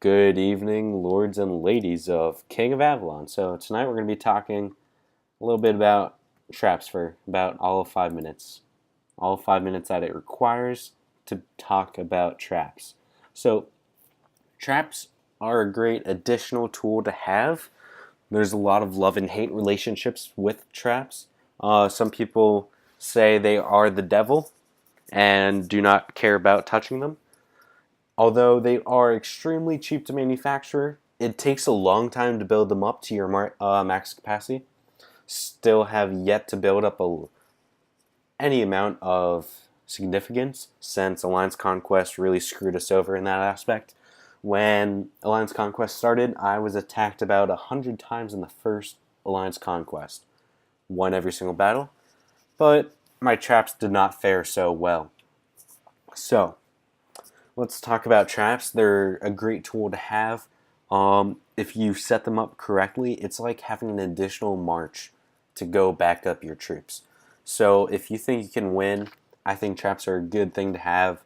Good evening, lords and ladies of King of Avalon. So tonight we're going to be talking a little bit about traps for about all of 5 minutes. All of 5 minutes that it requires to talk about traps. So traps are a great additional tool to have. There's a lot of love and hate relationships with traps. Some people say they are the devil and do not care about touching them. Although they are extremely cheap to manufacture, it takes a long time to build them up to your max capacity. Still have yet to build up any amount of significance since Alliance Conquest really screwed us over in that aspect. When Alliance Conquest started, I was attacked about 100 times in the first Alliance Conquest. Won every single battle, but my traps did not fare so well. So, let's talk about traps. They're a great tool to have. If you set them up correctly, it's like having an additional march to go back up your troops. So if you think you can win, I think traps are a good thing to have.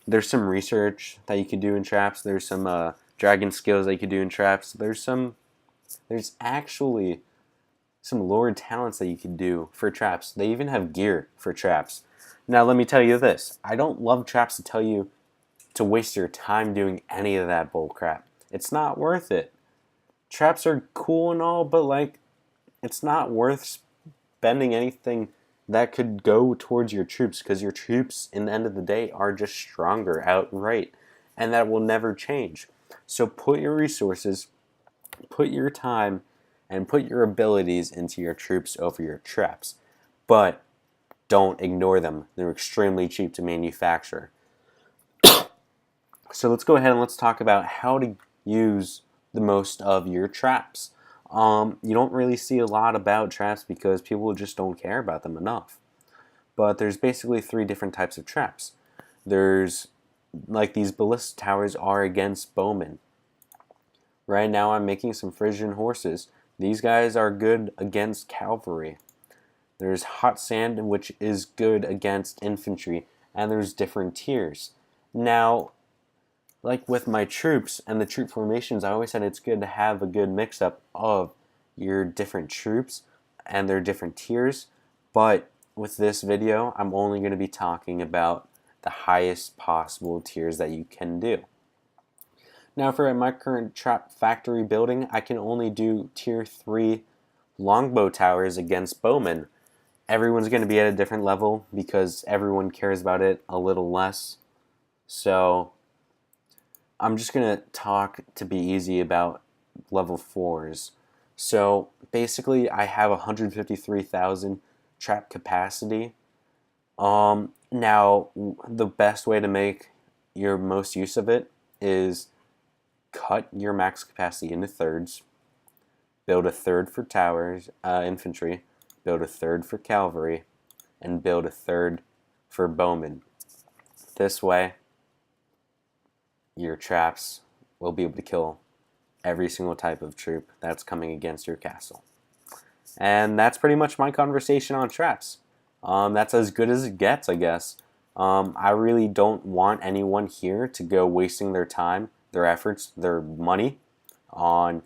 There's some research that you could do in traps. There's some dragon skills that you could do in traps. There's actually some lore talents that you could do for traps. They even have gear for traps. Now let me tell you this. I don't love traps to tell you to waste your time doing any of that bull crap. It's not worth it. Traps are cool and all, but it's not worth spending anything that could go towards your troops, because your troops in the end of the day are just stronger outright, and that will never change. So put your resources, put your time, and put your abilities into your troops over your traps. But don't ignore them. They're extremely cheap to manufacture. So let's go ahead and let's talk about how to use the most of your traps. You don't really see a lot about traps because people just don't care about them enough. But there's basically 3 different types of traps. There's, like these ballista towers are against bowmen. Right now I'm making some Frisian horses. These guys are good against cavalry. There's hot sand, which is good against infantry, and there's different tiers. Now, like with my troops and the troop formations, I always said it's good to have a good mix-up of your different troops and their different tiers. But with this video, I'm only going to be talking about the highest possible tiers that you can do. Now for my current trap factory building, I can only do tier 3 longbow towers against bowmen. Everyone's going to be at a different level because everyone cares about it a little less. So I'm just going to talk to be easy about level 4s. So basically I have 153,000 trap capacity. Now the best way to make your most use of it is cut your max capacity into thirds. Build a third for towers, infantry. Build a third for cavalry. And build a third for bowmen. This way, your traps will be able to kill every single type of troop that's coming against your castle. And that's pretty much my conversation on traps. That's as good as it gets, I guess. I really don't want anyone here to go wasting their time, their efforts, their money on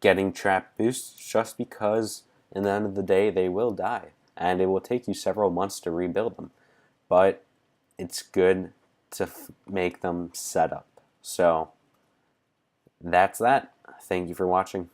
getting trap boosts just because in the end of the day they will die. And it will take you several months to rebuild them. But it's good to make them set up. So that's that. Thank you for watching.